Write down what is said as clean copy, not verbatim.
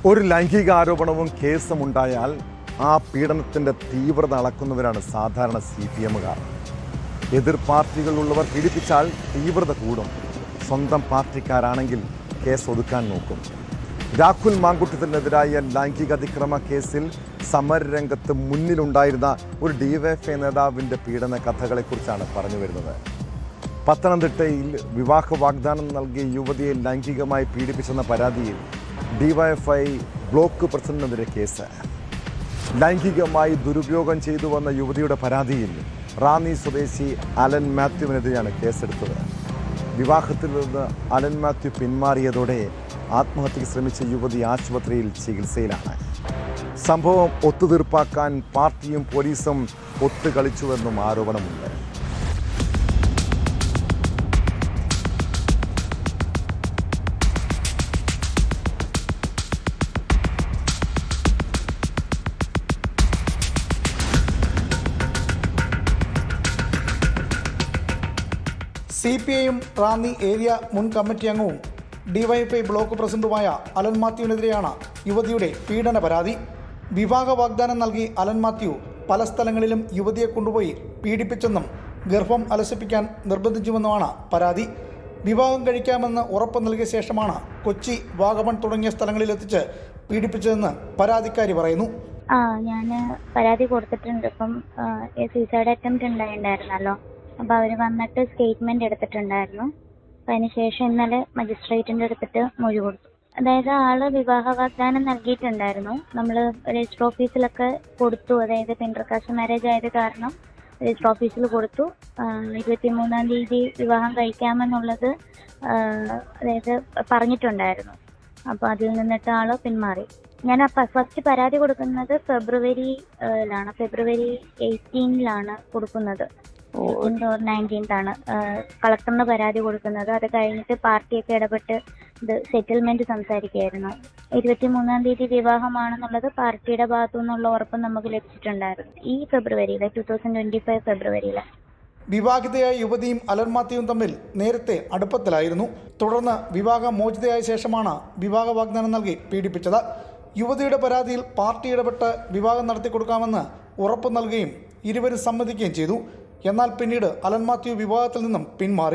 ഒരു ലൈംഗിക ആരോപണവും കേസും ഉണ്ടായാൽ ആ പീഡനത്തിൻ്റെ തീവ്രത അളക്കുന്നവരാണ് സാധാരണ CPMകാർ. എതിർ പാർട്ടികളുള്ളവർ പീഡിപ്പിച്ചാൽ തീവ്രത കൂടും. സ്വന്തം പാർട്ടിക്കാരാണെങ്കിൽ കേസ് ഒതുക്കാൻ നോക്കും. രാഹുൽ മാങ്കുട്ടത്തിനെതിരായ ലൈംഗിക അതിക്രമ കേസിൽ സമരരംഗത്ത് മുന്നിലുണ്ടായിരുന്ന ഒരു DYFI നേതാവിൻ്റെ പീഡന കഥകളെക്കുറിച്ചാണ് പറഞ്ഞു വരുന്നത്. പത്തനംതിട്ടയിൽ വിവാഹ വാഗ്ദാനം നൽകിയ യുവതിയെ ലൈംഗികമായി പീഡിപ്പിച്ചെന്ന പരാതിയിൽ DYFI ബ്ലോക്ക് പ്രസിഡന്റിനെതിരെ കേസ്. ലൈംഗികമായി ദുരുപയോഗം ചെയ്തു വന്ന യുവതിയുടെ പരാതിയിൽ റാന്നി സ്വദേശി അലൻ മാത്യുവിനെതിരെയാണ് കേസെടുത്തത്. വിവാഹത്തിൽ നിന്ന് അലൻ മാത്യു പിന്മാറിയതോടെ ആത്മഹത്യയ്ക്ക് ശ്രമിച്ച യുവതി ആശുപത്രിയിൽ ചികിത്സയിലാണ്. സംഭവം ഒത്തുതീർപ്പാക്കാൻ പാർട്ടിയും പോലീസും ഒത്തുകളിച്ചുവെന്നും ആരോപണമുണ്ട്. CPIM റാന്നി ഏരിയ മുൻ കമ്മിറ്റി അംഗവും DYFI ബ്ലോക്ക് പ്രസിഡന്റുമായ അലൻ മാത്യുവിനെതിരെയാണ് യുവതിയുടെ പീഡന പരാതി. വിവാഹ വാഗ്ദാനം നൽകി അലൻ മാത്യു പല സ്ഥലങ്ങളിലും യുവതിയെ കൊണ്ടുപോയി പീഡിപ്പിച്ചെന്നും ഗർഭം അലസിപ്പിക്കാൻ നിർബന്ധിച്ചുവെന്നുമാണ് പരാതി. വിവാഹം കഴിക്കാമെന്ന് ഉറപ്പ് നൽകിയ ശേഷമാണ് കൊച്ചി, വാഗമൺ തുടങ്ങിയ സ്ഥലങ്ങളിലെത്തിച്ച് പീഡിപ്പിച്ചതെന്ന് പരാതിക്കാരി പറയുന്നു. ഞാൻ പരാതി കൊടുത്തിട്ടുണ്ട്. ഇപ്പം സൂസൈഡ് അറ്റംപ്റ്റ് ഉണ്ടായിരുന്നല്ലോ. അപ്പോൾ അവർ വന്നിട്ട് സ്റ്റേറ്റ്മെന്റ് എടുത്തിട്ടുണ്ടായിരുന്നു. അപ്പം അതിനുശേഷം ഇന്നലെ മജിസ്ട്രേറ്റിൻ്റെ അടുത്തിട്ട് മൊഴി കൊടുത്തു. അതായത് ആള് വിവാഹ വാഗ്ദാനം നൽകിയിട്ടുണ്ടായിരുന്നു. നമ്മൾ രജിസ്റ്റർ ഓഫീസിലൊക്കെ കൊടുത്തു. അതായത് ഇന്റർകാസ്റ്റ് മാരേജ് ആയത് കാരണം രജിസ്റ്റർ ഓഫീസിൽ കൊടുത്തു. 23-ാം തീയതി വിവാഹം കഴിക്കാമെന്നുള്ളത് അതായത് പറഞ്ഞിട്ടുണ്ടായിരുന്നു. അപ്പോൾ അതിൽ നിന്നിട്ട് ആള് പിന്മാറി. ഞാൻ ഫസ്റ്റ് പരാതി കൊടുക്കുന്നത് ഫെബ്രുവരിയിലാണ്. ഫെബ്രുവരി 18-ലാണ് കൊടുക്കുന്നത്. 19th ആണ് കളക്ടറിന് പരാതി കൊടുക്കുന്നത്. അത് കഴിഞ്ഞിട്ട് പാർട്ടിയൊക്കെ ഇടപെട്ട് ഇത് സെറ്റിൽമെന്റ് സംസാരിക്കുകയായിരുന്നു. 23-ാം തീയതി വിവാഹമാണെന്നുള്ളത് പാർട്ടിയുടെ ഭാഗത്തു നിന്നുള്ള ഉറപ്പ് നമുക്ക് ലഭിച്ചിട്ടുണ്ടായിരുന്നു. ഈ ഫെബ്രുവരിയിലെ 2025 ഫെബ്രുവരിയിലെ. വിവാഹിതയായ യുവതിയും അലൻ മാത്യുവും തമ്മിൽ നേരത്തെ അടുപ്പത്തിലായിരുന്നു. തുടർന്ന് വിവാഹ മോചിതയായ ശേഷമാണ് വിവാഹ വാഗ്ദാനം നൽകി പീഡിപ്പിച്ചത്. യുവതിയുടെ പരാതിയിൽ പാർട്ടി ഇടപെട്ട് വിവാഹം നടത്തി കൊടുക്കാമെന്ന് ഉറപ്പ് നൽകുകയും ഇരുവരും സമ്മതിക്കുകയും ചെയ്തു. എന്നാൽ പിന്നീട് അലൻ മാത്യു വിവാഹത്തിൽ നിന്നും പിന്മാറി.